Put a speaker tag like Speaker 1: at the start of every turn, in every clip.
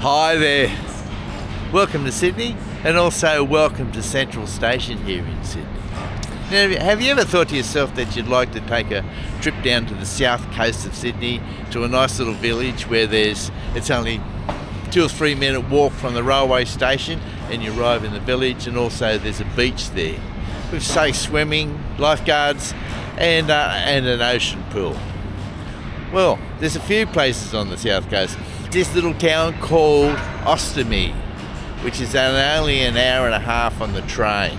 Speaker 1: Hi there. Welcome to Sydney, and also welcome to Central Station here in Sydney. Now, have you ever thought to yourself that you'd like to take a trip down to the south coast of Sydney to a nice little village where it's only 2 or 3 minute walk from the railway station and you arrive in the village, and also there's a beach there with safe swimming, lifeguards and an ocean pool? Well, there's a few places on the south coast. This little town called Austinmer, which is only an hour and a half on the train.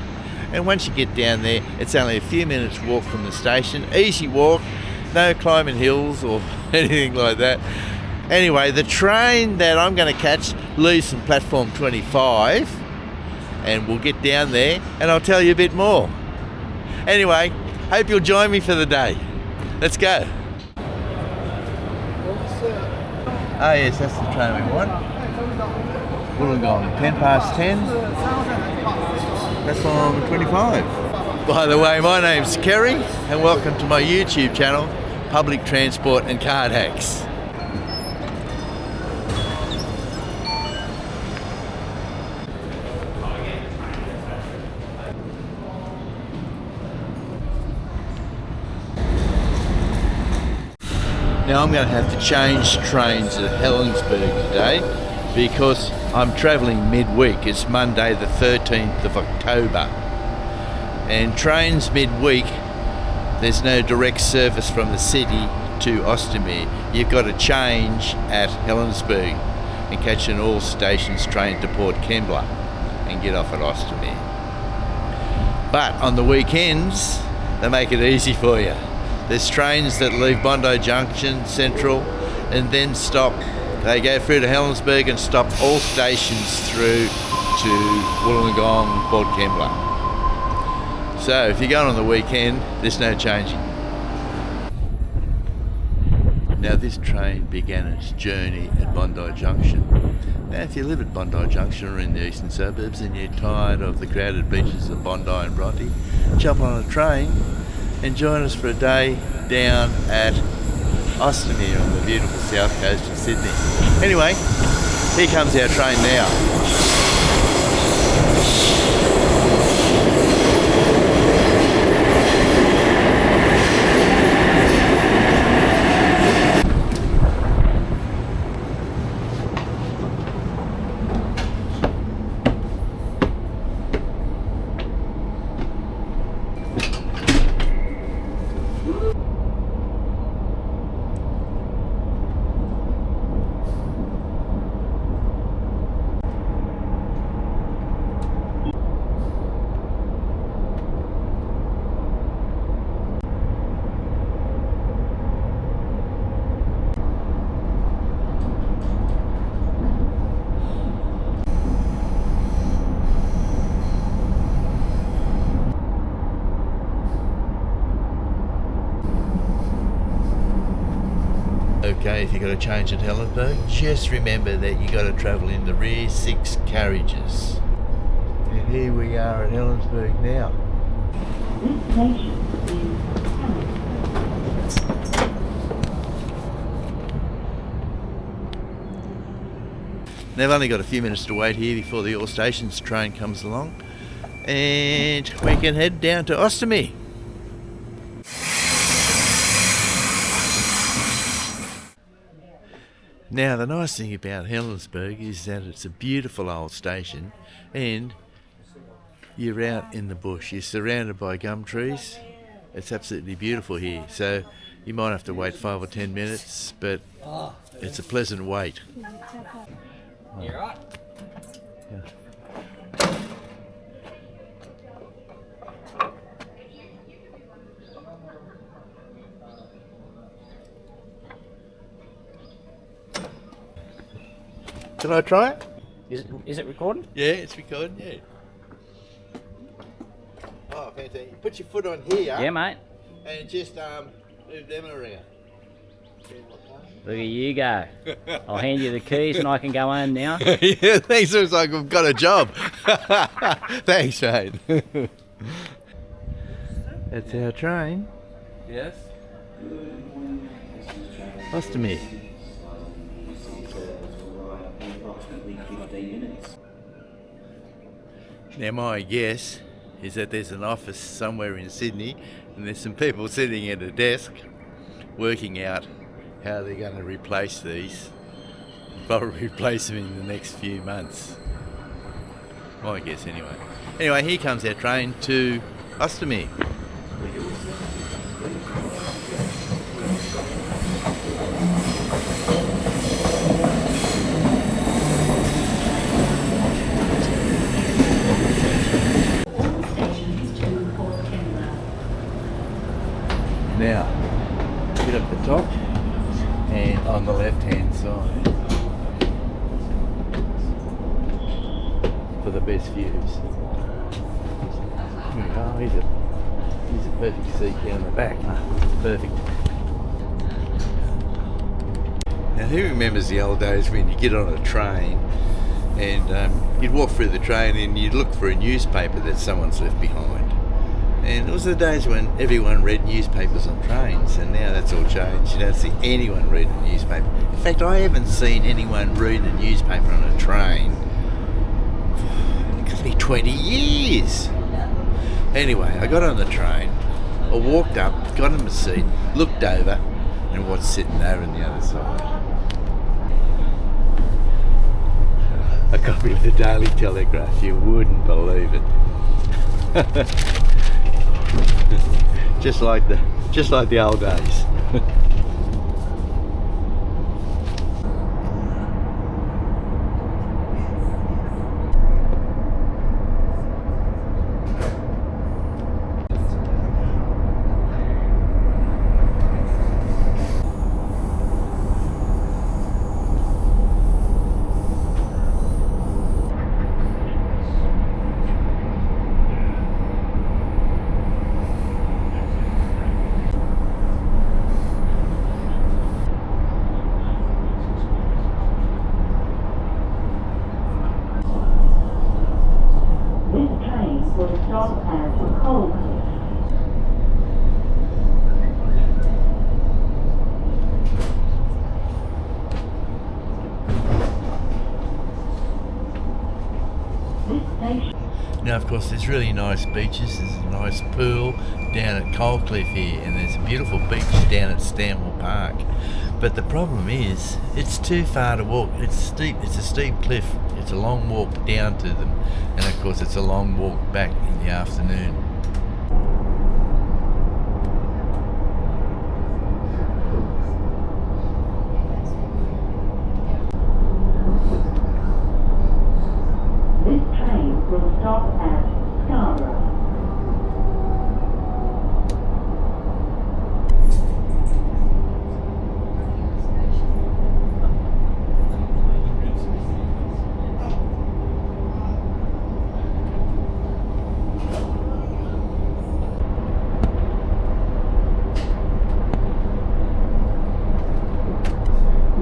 Speaker 1: And once you get down there, it's only a few minutes walk from the station. Easy walk, no climbing hills or anything like that. Anyway, the train that I'm going to catch leaves from platform 25, and we'll get down there and I'll tell you a bit more. Anyway, hope you'll join me for the day. Let's go. Oh yes, that's the train we want. Wollongong, 10:10. Platform 25. By the way, my name's Kerry, and welcome to my YouTube channel, Public Transport and Card Hacks. Now I'm going to have to change trains at Helensburgh today because I'm travelling midweek. It's Monday the 13th of October. And trains midweek, there's no direct service from the city to Austinmer. You've got to change at Helensburgh and catch an all stations train to Port Kembla and get off at Austinmer. But on the weekends, they make it easy for you. There's trains that leave Bondi Junction, Central, and then stop. They go through to Helensburgh and stop all stations through to Wollongong, Port Kembla. So if you're going on the weekend, there's no changing. Now this train began its journey at Bondi Junction. Now if you live at Bondi Junction or in the eastern suburbs and you're tired of the crowded beaches of Bondi and Bronte, jump on a train and join us for a day down at Austinmer on the beautiful south coast of Sydney. Anyway, here comes our train now. Okay, if you've got to change at Helensburgh, just remember that you've got to travel in the rear 6 carriages. And here we are at Helensburgh now.
Speaker 2: This station is
Speaker 1: Now I've only got a few minutes to wait here before the all stations train comes along, and we can head down to Austinmer. Now the nice thing about Helensburgh is that it's a beautiful old station and you're out in the bush. You're surrounded by gum trees. It's absolutely beautiful here. So you might have to wait 5 or 10 minutes, but it's a pleasant wait.
Speaker 3: You right?
Speaker 1: Yeah. Can I try it?
Speaker 3: Is it recording?
Speaker 1: Yeah, it's recording, yeah. Oh, fantastic. Put your foot on here.
Speaker 3: Yeah, mate.
Speaker 1: And just move them around.
Speaker 3: Look at you go. I'll hand you the keys and I can go home now.
Speaker 1: Yeah, thanks. Looks like I've got a job. Thanks, mate. That's our train.
Speaker 4: Yes.
Speaker 1: Austinmer. Now my guess is that there's an office somewhere in Sydney and there's some people sitting at a desk working out how they're going to replace these. Probably replace them in the next few months. My guess anyway. Anyway, here comes our train to Austinmer. Now, get up the top and on the left hand side for the best views. Oh, here's a perfect seat down the back. Perfect. Now who remembers the old days when you get on a train and you'd walk through the train and you'd look for a newspaper that someone's left behind. And it was the days when everyone read newspapers on trains, and now that's all changed. You don't see anyone reading a newspaper. In fact, I haven't seen anyone reading a newspaper on a train for, it could be 20 years. Anyway, I got on the train, I walked up, got in my seat, looked over, and what's sitting there on the other side? A copy of the Daily Telegraph, you wouldn't believe it. just like the old days. Now, of course, there's really nice beaches. There's a nice pool down at Coalcliff here, and there's a beautiful beach down at Stanwell Park. But the problem is, it's too far to walk. It's steep. It's a steep cliff. It's a long walk down to them, and of course, it's a long walk back in the afternoon.
Speaker 2: Will stop at Scarborough.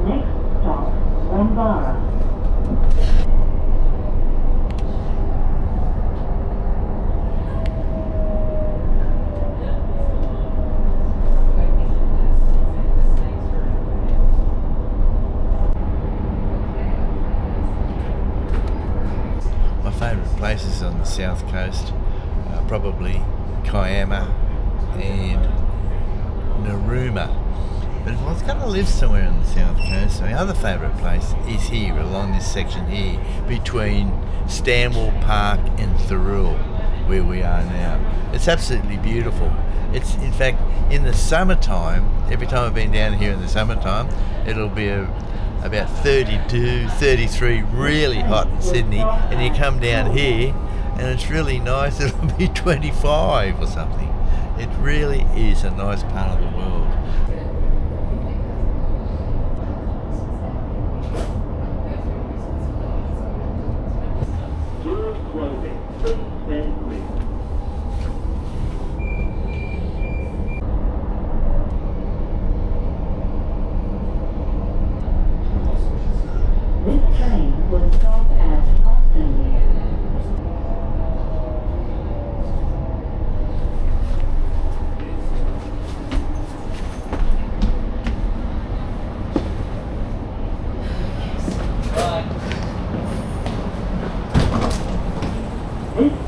Speaker 2: Next stop, Wombara.
Speaker 1: Places on the south coast, probably Kiama and Narooma. But if I was going to live somewhere on the south coast, my other favourite place is here, along this section here, between Stanwell Park and Thirroul, where we are now. It's absolutely beautiful. It's, in fact, in the summertime, every time I've been down here in the summertime, it'll be about 32, 33, really hot in Sydney, and you come down here and it's really nice, it'll be 25 or something. It really is a nice part of the world.
Speaker 2: This train will stop at Austinmer.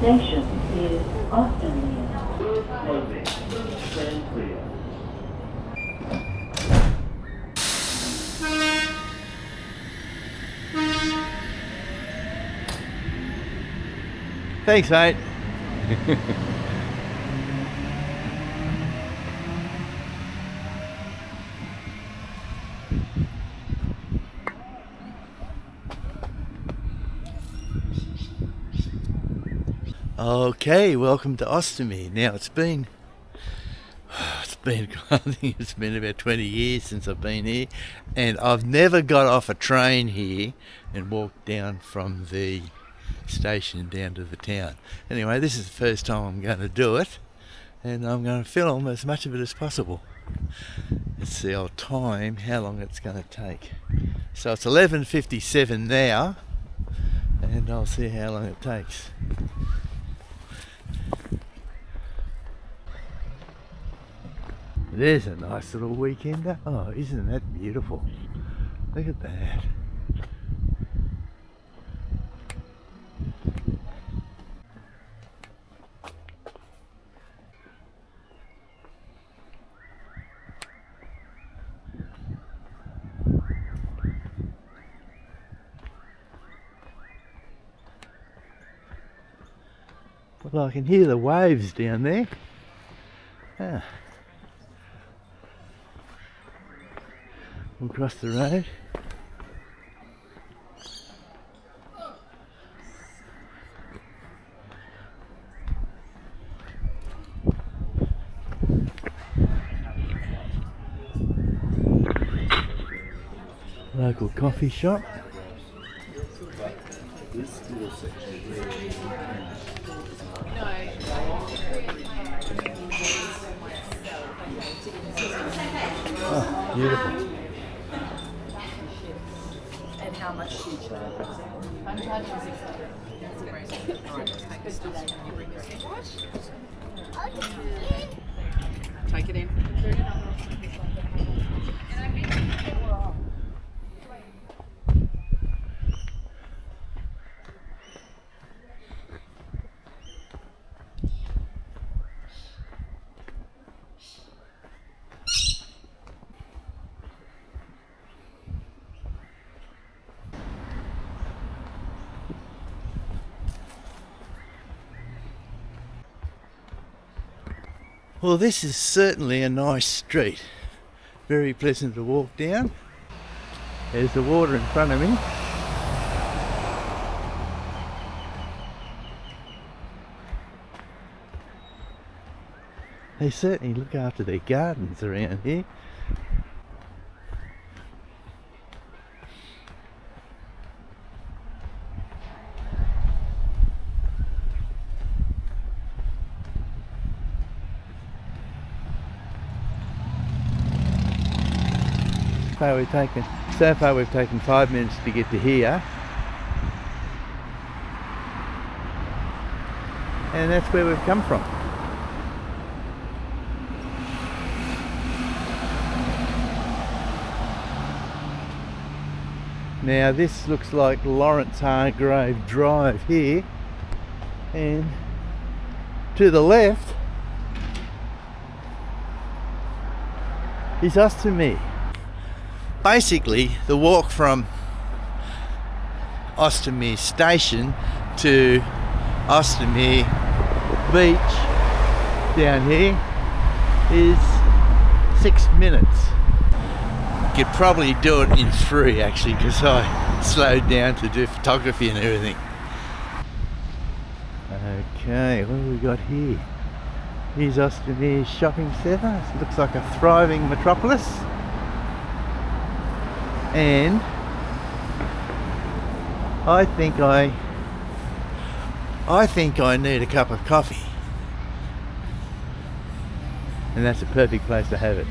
Speaker 2: station is Austinmer.
Speaker 4: Stand clear.
Speaker 1: Thanks, mate. Okay, welcome to Austinmer. Now I think it's been about 20 years since I've been here, and I've never got off a train here and walked down from the station down to the town. Anyway, this is the first time I'm going to do it, and I'm going to film as much of it as possible. Let's see, I'll time how long it's going to take. So it's 11:57 now, and I'll see how long it takes. There's a nice little weekender. Oh, isn't that beautiful? Look at that. Well, I can hear the waves down there. Ah. We'll cross the road. Local coffee shop. Oh, beautiful.
Speaker 5: And how much do you charge? I'm charging $600. That's a great deal. All right, just take the stuff when you bring this in. Take it in.
Speaker 1: Well, this is certainly a nice street. Very pleasant to walk down. There's the water in front of me. They certainly look after their gardens around here. So far we've taken 5 minutes to get to here, and that's where we've come from. Now this looks like Lawrence Hargrave Drive here, and to the left is Austinmer. Basically, the walk from Austinmer Station to Austinmer Beach down here is 6 minutes. Could probably do it in 3 actually, because I slowed down to do photography and everything. Okay, what have we got here? Here's Austinmer Shopping Centre. It looks like a thriving metropolis. And I think I need a cup of coffee, and that's a perfect place to have it.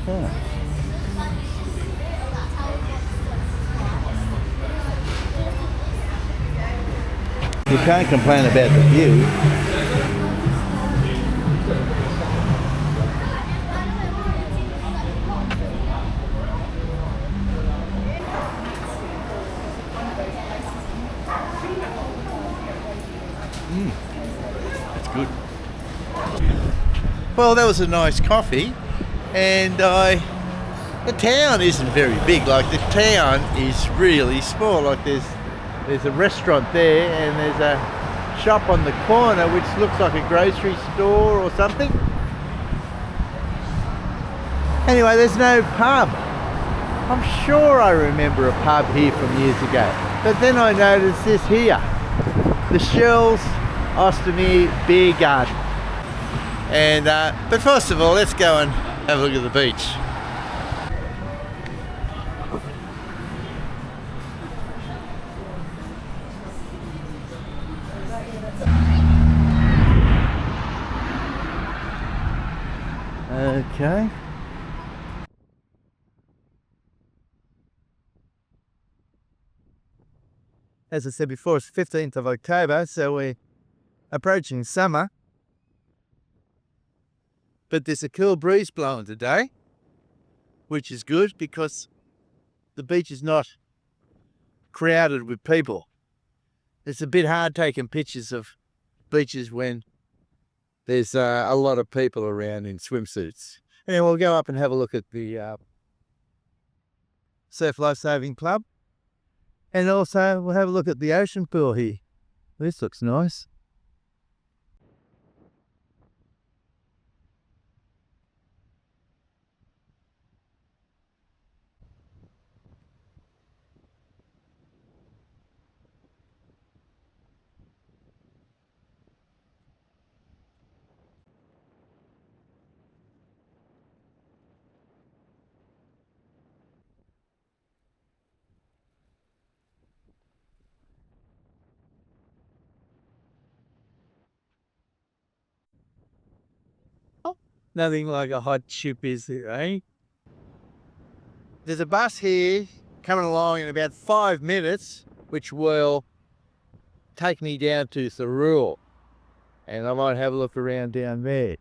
Speaker 1: Oh. You can't complain about the view. That's good. Well, that was a nice coffee, and the town isn't very big. Like, the town is really small. Like, there's a restaurant there, and there's a shop on the corner which looks like a grocery store or something. Anyway, there's no pub. I'm sure I remember a pub here from years ago. But then I noticed this here, the Shell's Austinmer Beer Garden. And but first of all, let's go and have a look at the beach. Okay.
Speaker 4: As I said before, it's 15th of October, so we're approaching summer. But there's a cool breeze blowing today, which is good because the beach is not crowded with people. It's a bit hard taking pictures of beaches when there's a lot of people around in swimsuits. And we'll go up and have a look at the Surf Lifesaving Club. And also we'll have a look at the ocean pool here. This looks nice. Nothing like a hot chip, is there, eh? There's a bus here coming along in about 5 minutes, which will take me down to Thirroul. And I might have a look around down there.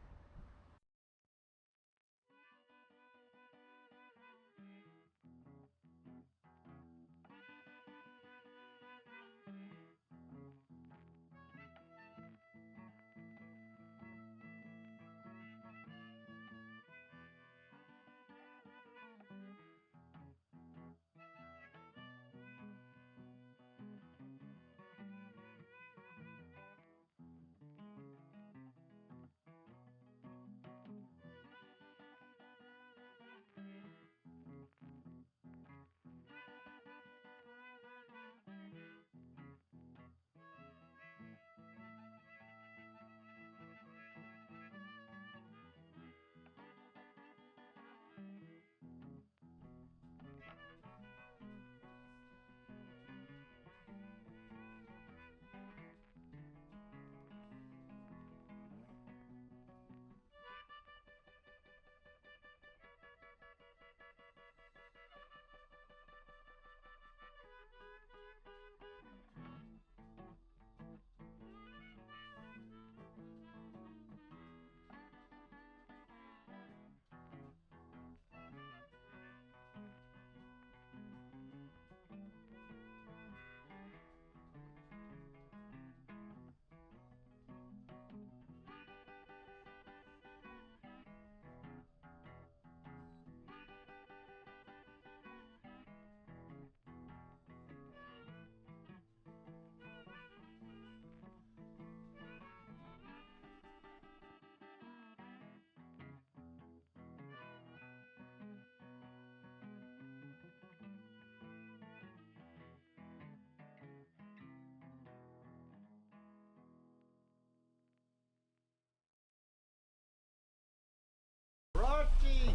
Speaker 4: Rocky!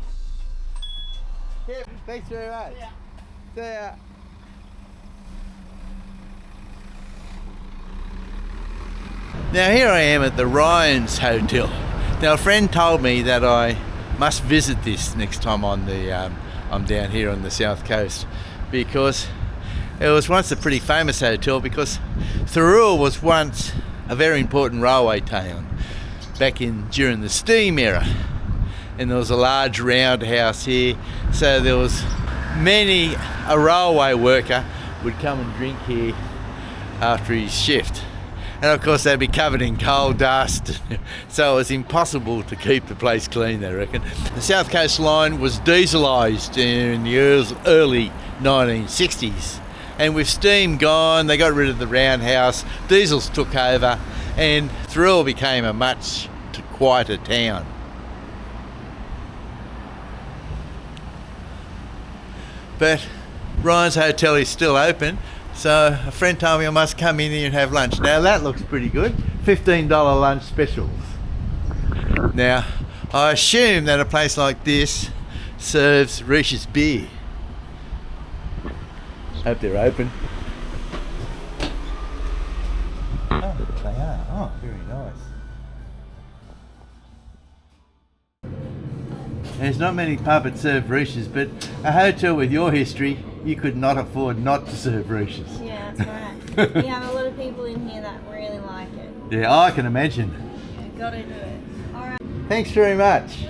Speaker 4: Yeah, thanks very much. See ya.
Speaker 1: Now here I am at the Ryan's Hotel. Now a friend told me that I must visit this next time I'm down here on the south coast, because it was once a pretty famous hotel, because Thirroul was once a very important railway town back during the steam era, and there was a large roundhouse here, so there was a railway worker would come and drink here after his shift. And of course they'd be covered in coal dust, so it was impossible to keep the place clean, they reckon. The South Coast line was dieselised in the early 1960s, and with steam gone they got rid of the roundhouse, diesels took over, and Thirroul became a much quieter town. But Ryan's Hotel is still open, so a friend told me I must come in here and have lunch. Now that looks pretty good. $15 lunch specials. Now, I assume that a place like this serves Riche's beer. Hope they're open. Oh, they are. Oh, very nice. There's not many pubs that serve Riche's, but a hotel with your history, you could not afford not to serve Riche's.
Speaker 6: Yeah, that's right. We have a lot of people in here that really like it.
Speaker 1: Yeah, I can imagine.
Speaker 6: Yeah, gotta do it. Alright.
Speaker 1: Thanks very much.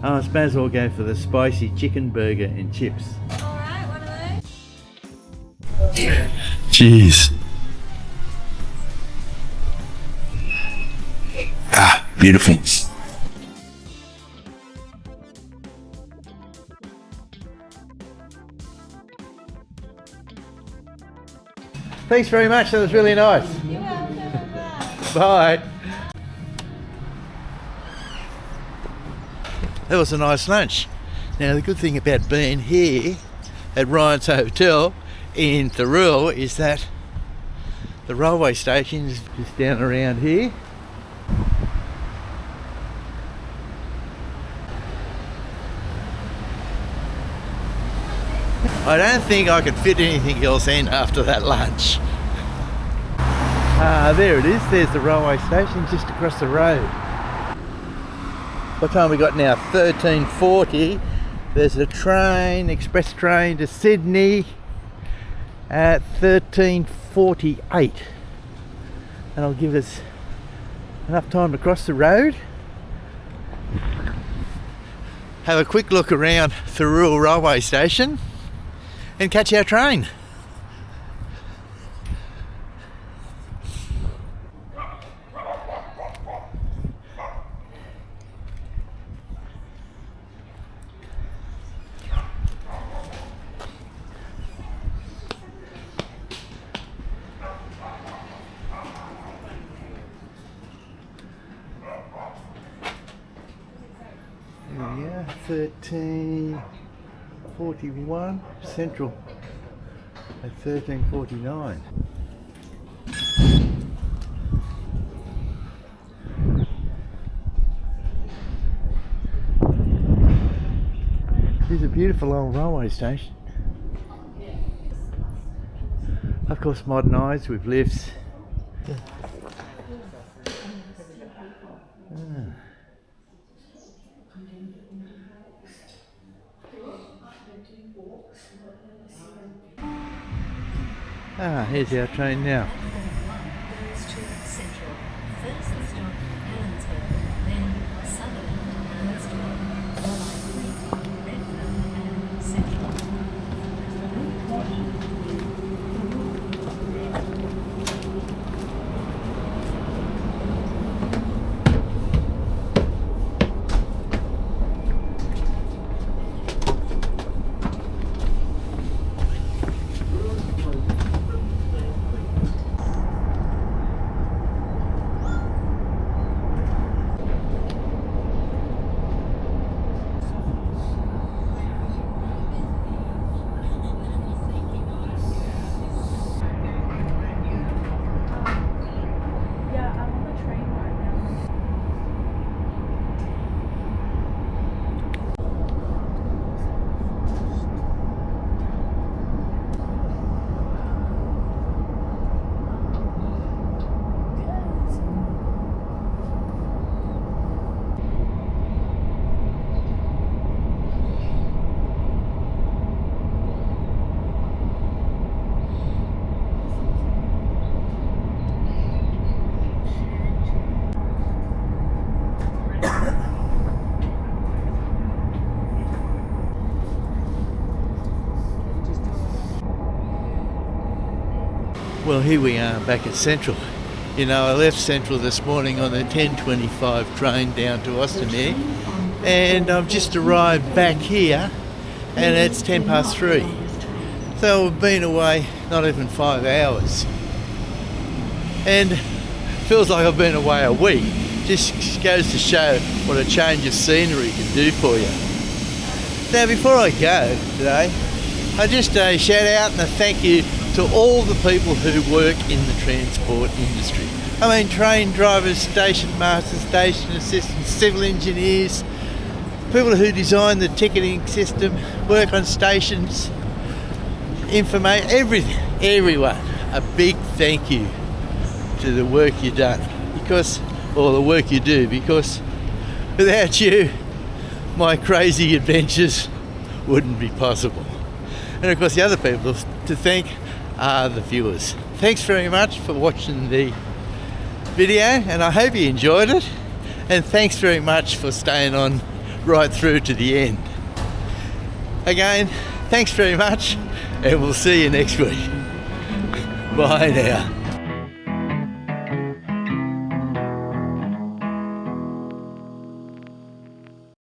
Speaker 1: Oh, I suppose I'll go for the spicy chicken burger and chips.
Speaker 6: Alright, one of those.
Speaker 1: Cheers. Ah, beautiful. Thanks very much, that was really nice.
Speaker 6: You're welcome. Bye.
Speaker 1: Bye. That was a nice lunch. Now the good thing about being here at Ryan's Hotel in Thirroul is that the railway station is just down around here. I don't think I could fit anything else in after that lunch. Ah, there it is. There's the railway station just across the road. What time we got now? 13:40. There's a train, express train to Sydney at 13:48. And I'll give us enough time to cross the road. Have a quick look around Thirroul railway station and catch our train. There we are, 13:41, Central at 13:49. This is a beautiful old railway station. Of course modernised with lifts. Ah, here's our train now.
Speaker 7: Central. First stop Helensburgh, then Sutherland, Helensburgh, Redfern and Central.
Speaker 4: Well, here we are back at Central. You know, I left Central this morning on the 10:25 train down to Austinmer, and I've just arrived back here, and it's 3:10. So I've been away not even 5 hours. And feels like I've been away a week. Just goes to show what a change of scenery can do for you. Now, before I go today, I just a shout out and a thank you to all the people who work in the transport industry. I mean, train drivers, station masters, station assistants, civil engineers, people who design the ticketing system, work on stations, information, everything, everyone. A big thank you to the work you've done, or the work you do, because without you, my crazy adventures wouldn't be possible. And of course, the other people to thank are the viewers. Thanks very much for watching the video, and I hope you enjoyed it. And thanks very much for staying on right through to the end. Again, thanks very much, and we'll see you next week. Bye now.